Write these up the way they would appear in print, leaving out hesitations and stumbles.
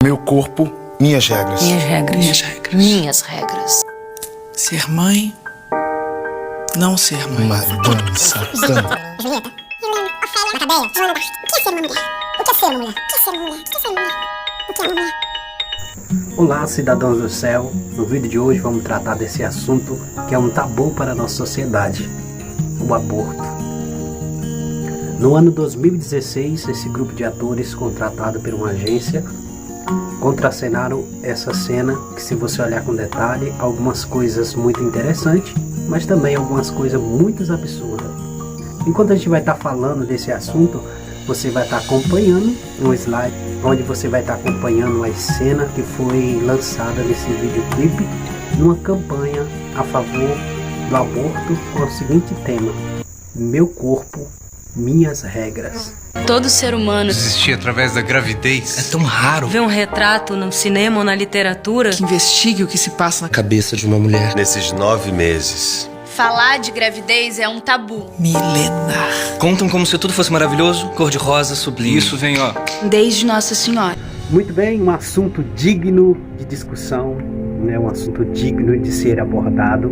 Meu corpo, minhas regras. Minhas regras. Minhas regras. Minhas regras. Ser mãe, não ser mãe. Madame Satã. Julieta, Helena, Ofélia, Macabeia, Joana d'Arc. O que é ser uma mulher? O que é ser uma mulher? O que é ser uma mulher? O que é ser uma mulher? O que é uma mulher? Olá, cidadãos do céu. No vídeo de hoje vamos tratar desse assunto que é um tabu para a nossa sociedade: o aborto. No ano 2016, esse grupo de atores contratado por uma agência contracenaram essa cena que, se você olhar com detalhe, algumas coisas muito interessantes, mas também algumas coisas muito absurdas. Enquanto a gente vai estar falando desse assunto, você vai estar acompanhando um slide onde você vai estar acompanhando a cena que foi lançada nesse videoclipe numa campanha a favor do aborto com o seguinte tema: meu corpo, minhas regras. Todo ser humano Existir através da gravidez. É tão raro vê um retrato no cinema ou na literatura. que investigue o que se passa na Cabeça de uma mulher. Nesses 9 meses. Falar de gravidez é um tabu. milenar. Contam como se tudo fosse maravilhoso, cor-de-rosa, sublime. Isso vem, ó. Desde Nossa Senhora. Muito bem, um assunto digno de discussão, né? Um assunto digno de ser abordado.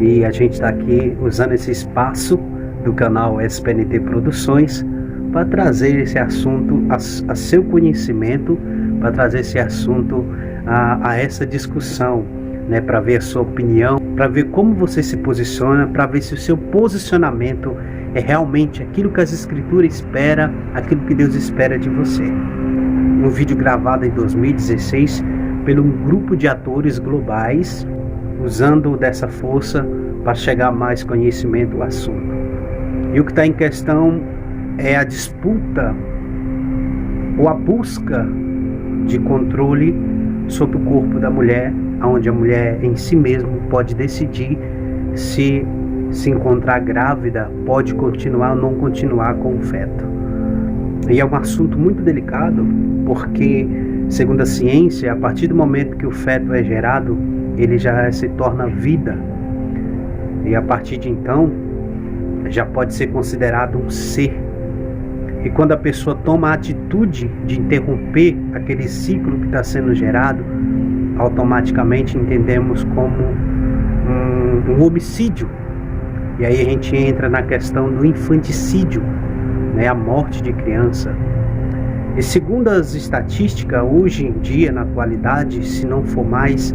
E a gente está aqui usando esse espaço do canal SPNT Produções para trazer esse assunto a seu conhecimento, para trazer esse assunto a essa discussão, né? Para ver a sua opinião, para ver como você se posiciona, para ver se o seu posicionamento é realmente aquilo que as Escrituras esperam, aquilo que Deus espera de você. Um vídeo gravado em 2016 por um grupo de atores globais, usando dessa força para chegar a mais conhecimento do assunto. E o que está em questão é a disputa ou a busca de controle sobre o corpo da mulher, onde a mulher em si mesma pode decidir se encontrar grávida, pode continuar ou não continuar com o feto. E é um assunto muito delicado, porque, segundo a ciência, a partir do momento que o feto é gerado, ele já se torna vida. E a partir de então, já pode ser considerado um ser. E quando a pessoa toma a atitude de interromper aquele ciclo que está sendo gerado, automaticamente entendemos como um homicídio. E aí a gente entra na questão do infanticídio, né, a morte de criança. E segundo as estatísticas, hoje em dia, na atualidade, se não for mais,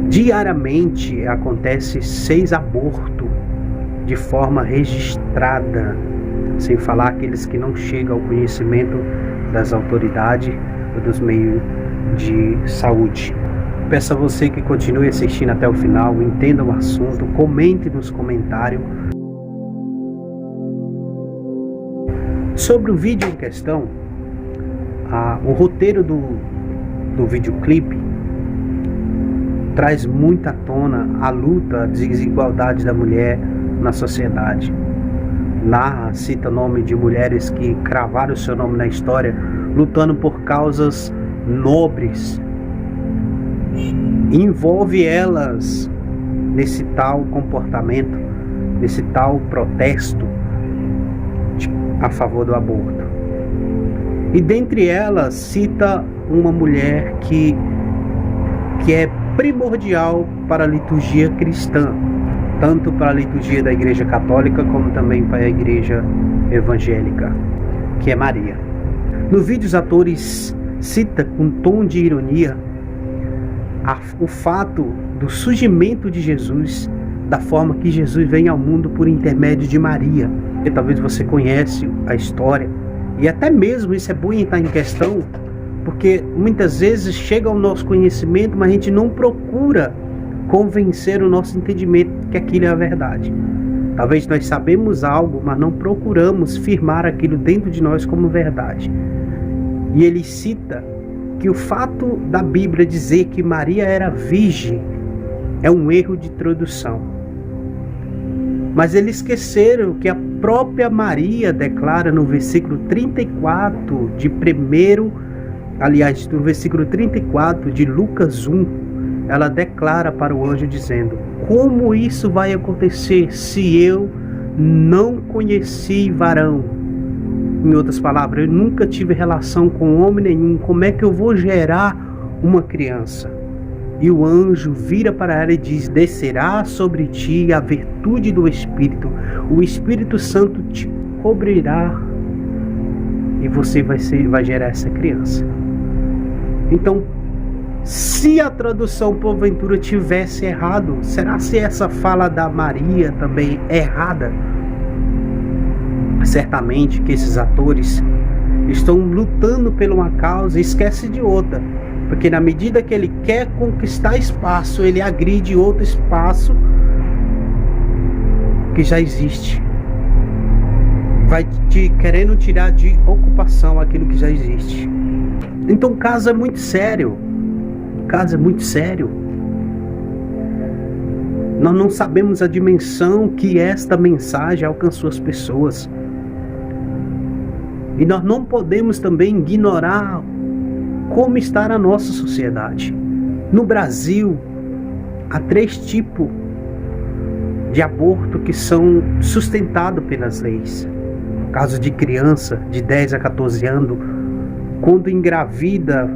diariamente acontece 6 abortos de forma registrada, sem falar aqueles que não chegam ao conhecimento das autoridades ou dos meios de saúde. Peço a você que continue assistindo até o final, entenda o assunto, comente nos comentários. Sobre o vídeo em questão, o roteiro do videoclipe traz muito à tona a luta, a desigualdade da mulher na sociedade. Narra, cita nome de mulheres que cravaram o seu nome na história, lutando por causas nobres. Envolve elas nesse tal comportamento, nesse tal protesto a favor do aborto. E dentre elas cita uma mulher que é primordial para a liturgia cristã, tanto para a liturgia da Igreja Católica como também para a Igreja Evangélica, que é Maria. No vídeo, os atores citam com tom de ironia o fato do surgimento de Jesus, da forma que Jesus vem ao mundo por intermédio de Maria. E talvez você conhece a história, e até mesmo isso é bom estar em questão, porque muitas vezes chega ao nosso conhecimento, mas a gente não procura convencer o nosso entendimento que aquilo é a verdade. Talvez nós sabemos algo, mas não procuramos firmar aquilo dentro de nós como verdade. E ele cita que o fato da Bíblia dizer que Maria era virgem é um erro de tradução. Mas eles esqueceram que a própria Maria declara no versículo 34 no versículo 34 de Lucas 1, ela declara para o anjo dizendo: como isso vai acontecer se eu não conheci varão? Em outras palavras, eu nunca tive relação com homem nenhum. Como é que eu vou gerar uma criança? E o anjo vira para ela e diz: descerá sobre ti a virtude do Espírito. O Espírito Santo te cobrirá e você vai gerar essa criança. Então, se a tradução porventura tivesse errado, será se essa fala da Maria também é errada? Certamente que esses atores estão lutando por uma causa e esquecem de outra, porque na medida que ele quer conquistar espaço, ele agride outro espaço que já existe, vai querendo tirar de ocupação aquilo que já existe. Então o caso é muito sério. O caso é muito sério. Nós não sabemos a dimensão que esta mensagem alcançou as pessoas. E nós não podemos também ignorar como está a nossa sociedade. No Brasil, há 3 tipos de aborto que são sustentados pelas leis. No caso de criança de 10 a 14 anos, quando engravida,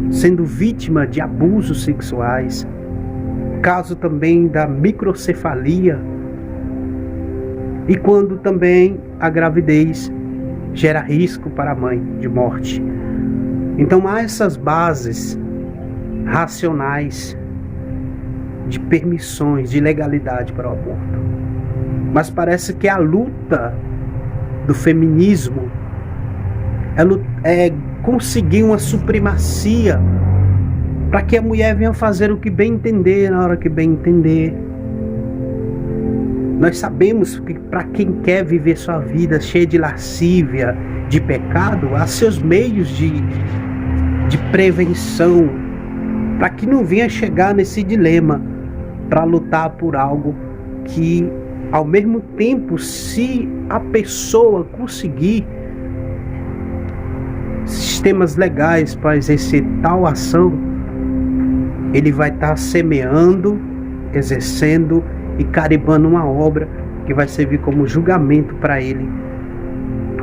sendo vítima de abusos sexuais. Caso também da microcefalia. E quando também a gravidez gera risco para a mãe de morte. Então há essas bases racionais de permissões, de legalidade para o aborto. Mas parece que a luta do feminismo é conseguir uma supremacia para que a mulher venha fazer o que bem entender na hora que bem entender. Nós sabemos que para quem quer viver sua vida cheia de lascívia, de pecado, há seus meios de prevenção, para que não venha chegar nesse dilema, para lutar por algo que, ao mesmo tempo, se a pessoa conseguir sistemas legais para exercer tal ação, ele vai estar semeando, exercendo e carimbando uma obra que vai servir como julgamento para ele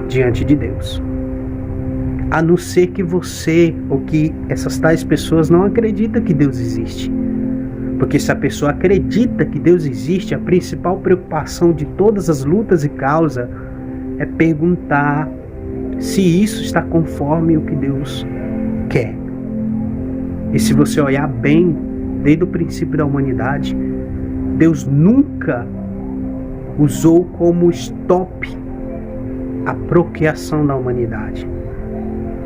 diante de Deus. A não ser que você ou que essas tais pessoas não acreditam que Deus existe. Porque se a pessoa acredita que Deus existe, a principal preocupação de todas as lutas e causas é perguntar se isso está conforme o que Deus quer. E se você olhar bem, desde o princípio da humanidade, Deus nunca usou como stop a procriação da humanidade.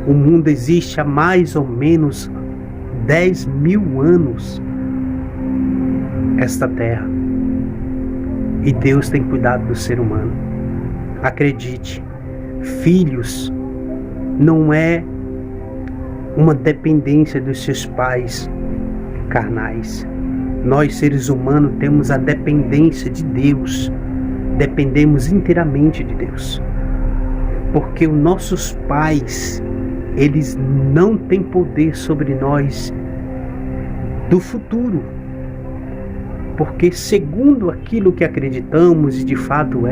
O mundo existe há mais ou menos 10.000 anos, esta terra. E Deus tem cuidado do ser humano. Acredite, filhos não é uma dependência dos seus pais carnais. Nós, seres humanos, temos a dependência de Deus. Dependemos inteiramente de Deus. Porque os nossos pais, eles não têm poder sobre nós do futuro. Porque segundo aquilo que acreditamos, e de fato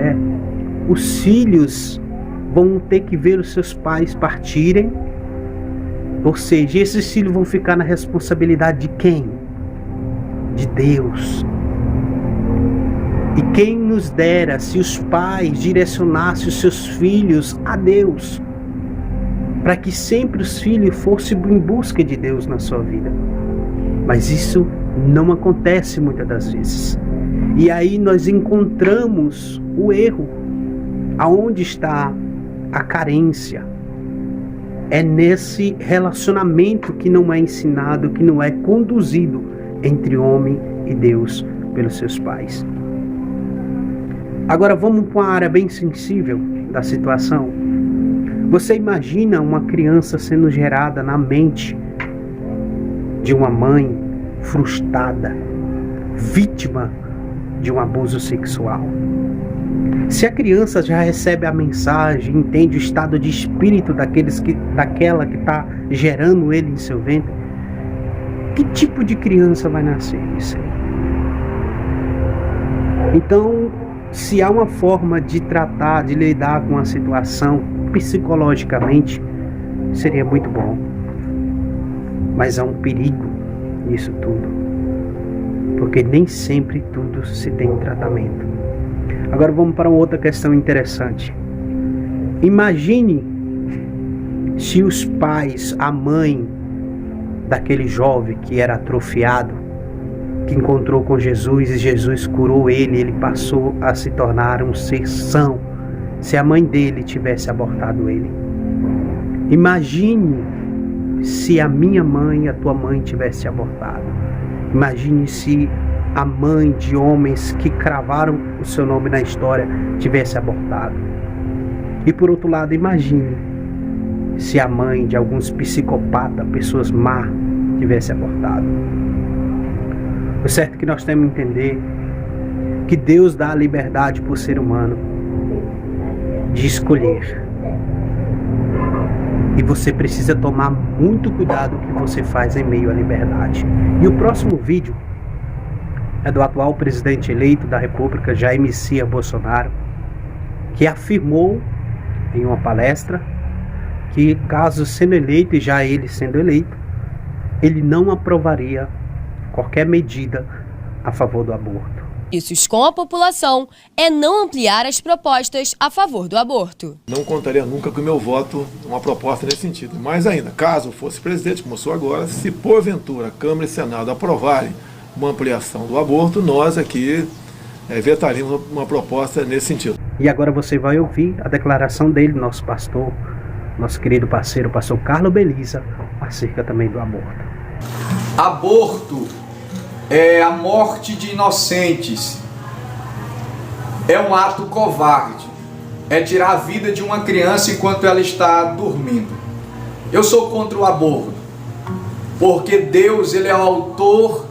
os filhos vão ter que ver os seus pais partirem. Ou seja, esses filhos vão ficar na responsabilidade de quem? De Deus. E quem nos dera se os pais direcionassem os seus filhos a Deus, para que sempre os filhos fossem em busca de Deus na sua vida. Mas isso não acontece muitas das vezes. E aí nós encontramos o erro. Aonde está a carência? É nesse relacionamento que não é ensinado, que não é conduzido entre homem e Deus pelos seus pais. Agora vamos para uma área bem sensível da situação. Você imagina uma criança sendo gerada na mente de uma mãe frustrada, vítima de um abuso sexual. Se a criança já recebe a mensagem, entende o estado de espírito daquela que está gerando ele em seu ventre, que tipo de criança vai nascer isso aí? Então, se há uma forma de tratar, de lidar com a situação psicologicamente, seria muito bom. Mas há um perigo nisso tudo, porque nem sempre tudo se tem tratamento. Agora vamos para uma outra questão interessante. Imagine se os pais, a mãe daquele jovem que era atrofiado, que encontrou com Jesus e Jesus curou ele, ele passou a se tornar um ser são, se a mãe dele tivesse abortado ele. Imagine se a minha mãe e a tua mãe tivesse abortado. Imagine se a mãe de homens que cravaram o seu nome na história tivesse abortado. E por outro lado, imagine se a mãe de alguns psicopatas, pessoas má, tivesse abortado. O certo é que nós temos que entender que Deus dá a liberdade para o ser humano de escolher. E você precisa tomar muito cuidado com o que você faz em meio à liberdade. E o próximo vídeo é do atual presidente eleito da República, Jair Messias Bolsonaro, que afirmou em uma palestra que, caso sendo eleito, e já ele sendo eleito, ele não aprovaria qualquer medida a favor do aborto. Isso com a população é não ampliar as propostas a favor do aborto. Não contaria nunca com o meu voto uma proposta nesse sentido. Mais ainda, caso fosse presidente, como sou agora, se porventura a Câmara e Senado aprovarem uma ampliação do aborto, nós aqui vetaríamos uma proposta nesse sentido. E agora você vai ouvir a declaração dele, nosso pastor, nosso querido parceiro, pastor Carlos Belisa, acerca também do aborto. Aborto é a morte de inocentes, é um ato covarde, é tirar a vida de uma criança enquanto ela está dormindo. Eu sou contra o aborto, porque Deus, ele é o autor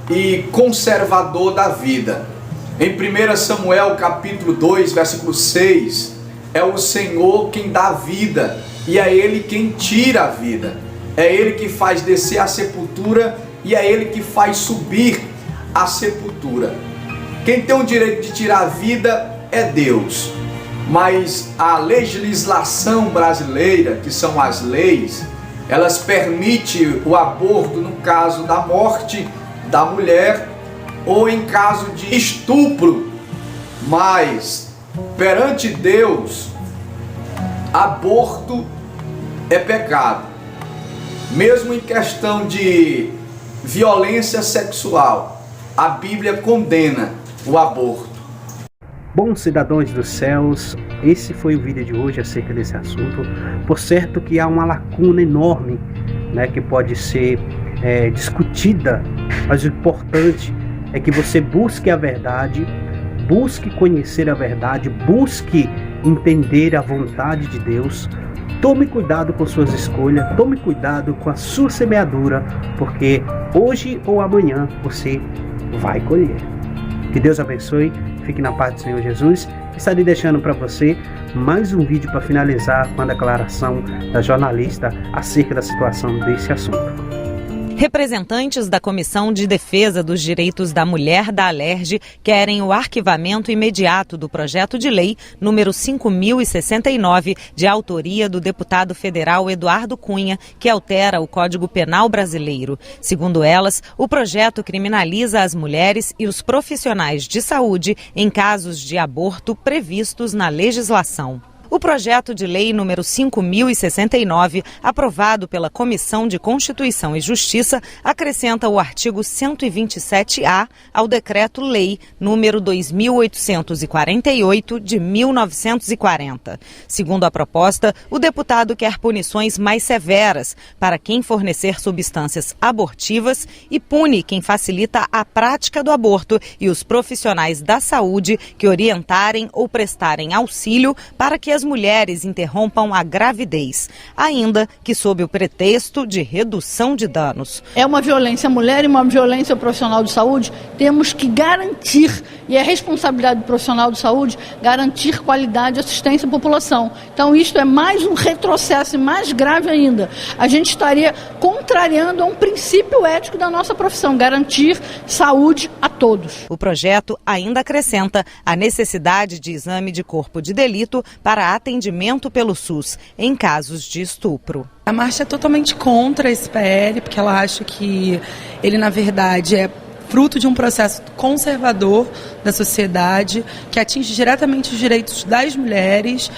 e conservador da vida. Em 1 Samuel capítulo 2, versículo 6, é o Senhor quem dá a vida e é Ele quem tira a vida. É Ele que faz descer a sepultura e é Ele que faz subir a sepultura. Quem tem o direito de tirar a vida é Deus. Mas a legislação brasileira, que são as leis, elas permitem o aborto no caso da morte da mulher ou em caso de estupro. Mas perante Deus, aborto é pecado. Mesmo em questão de violência sexual, a Bíblia condena o aborto. Bom, cidadãos dos céus, esse foi o vídeo de hoje acerca desse assunto. Por certo que há uma lacuna enorme, né, que pode ser discutida, mas o importante é que você busque a verdade, busque conhecer a verdade, busque entender a vontade de Deus. Tome cuidado com suas escolhas, tome cuidado com a sua semeadura, porque hoje ou amanhã você vai colher. Que Deus abençoe, fique na paz do Senhor Jesus. Estarei deixando para você mais um vídeo para finalizar com a declaração da jornalista acerca da situação desse assunto. Representantes da Comissão de Defesa dos Direitos da Mulher da Alerj querem o arquivamento imediato do projeto de lei número 5069, de autoria do deputado federal Eduardo Cunha, que altera o Código Penal brasileiro. Segundo elas, o projeto criminaliza as mulheres e os profissionais de saúde em casos de aborto previstos na legislação. O projeto de lei número 5069, aprovado pela Comissão de Constituição e Justiça, acrescenta o artigo 127A ao Decreto-Lei número 2848 de 1940. Segundo a proposta, o deputado quer punições mais severas para quem fornecer substâncias abortivas e pune quem facilita a prática do aborto e os profissionais da saúde que orientarem ou prestarem auxílio para que as as mulheres interrompam a gravidez, ainda que sob o pretexto de redução de danos. É uma violência à mulher e uma violência ao profissional de saúde. Temos que garantir, e é responsabilidade do profissional de saúde, garantir qualidade de assistência à população. Então isto é mais um retrocesso e mais grave ainda. A gente estaria contrariando a um princípio ético da nossa profissão, garantir saúde a todos. O projeto ainda acrescenta a necessidade de exame de corpo de delito para atendimento pelo SUS em casos de estupro. A Márcia é totalmente contra esse PL, porque ela acha que ele, na verdade, é fruto de um processo conservador da sociedade, que atinge diretamente os direitos das mulheres,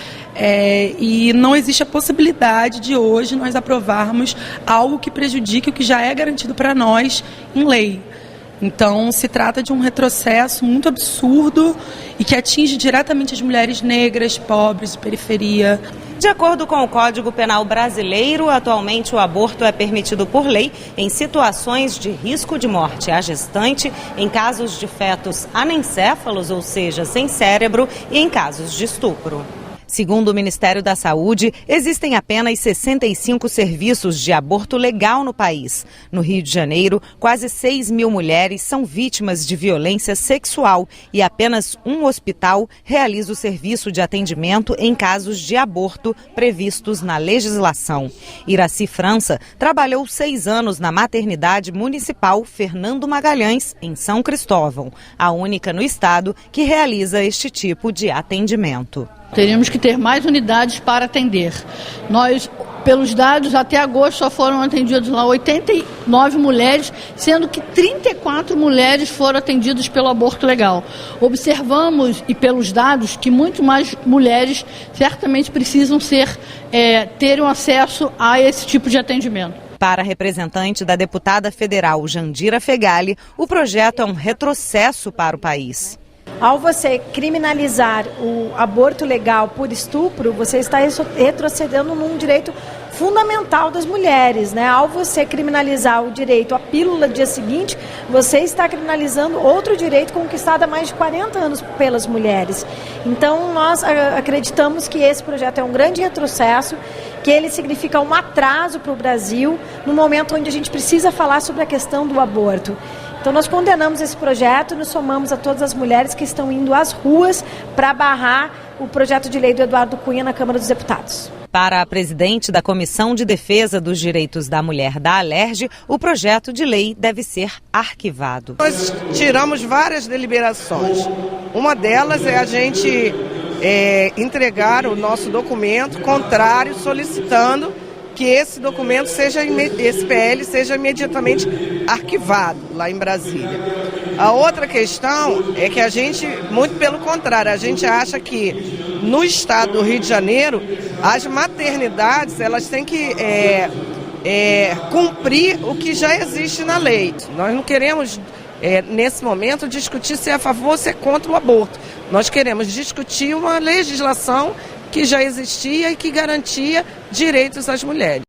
e não existe a possibilidade de hoje nós aprovarmos algo que prejudique o que já é garantido para nós em lei. Então, se trata de um retrocesso muito absurdo e que atinge diretamente as mulheres negras, pobres, de periferia. De acordo com o Código Penal brasileiro, atualmente o aborto é permitido por lei em situações de risco de morte à gestante, em casos de fetos anencéfalos, ou seja, sem cérebro, e em casos de estupro. Segundo o Ministério da Saúde, existem apenas 65 serviços de aborto legal no país. No Rio de Janeiro, quase 6 mil mulheres são vítimas de violência sexual e apenas um hospital realiza o serviço de atendimento em casos de aborto previstos na legislação. Iraci França trabalhou 6 anos na maternidade municipal Fernando Magalhães, em São Cristóvão, a única no estado que realiza este tipo de atendimento. Teríamos que ter mais unidades para atender. Nós, pelos dados, até agosto só foram atendidas lá 89 mulheres, sendo que 34 mulheres foram atendidas pelo aborto legal. Observamos, e pelos dados, que muito mais mulheres certamente precisam ter um acesso a esse tipo de atendimento. Para a representante da deputada federal Jandira Fegali, o projeto é um retrocesso para o país. Ao você criminalizar o aborto legal por estupro, você está retrocedendo num direito fundamental das mulheres, né? Ao você criminalizar o direito à pílula do dia seguinte, você está criminalizando outro direito conquistado há mais de 40 anos pelas mulheres. Então, nós acreditamos que esse projeto é um grande retrocesso, que ele significa um atraso para o Brasil, no momento onde a gente precisa falar sobre a questão do aborto. Então nós condenamos esse projeto e nos somamos a todas as mulheres que estão indo às ruas para barrar o projeto de lei do Eduardo Cunha na Câmara dos Deputados. Para a presidente da Comissão de Defesa dos Direitos da Mulher da Alerj, o projeto de lei deve ser arquivado. Nós tiramos várias deliberações. Uma delas é a gente entregar o nosso documento contrário, solicitando que esse documento esse PL seja imediatamente arquivado lá em Brasília. A outra questão é que a gente, muito pelo contrário, a gente acha que no estado do Rio de Janeiro, as maternidades, elas têm que cumprir o que já existe na lei. Nós não queremos, nesse momento, discutir se é a favor ou se é contra o aborto. Nós queremos discutir uma legislação que já existia e que garantia direitos às mulheres.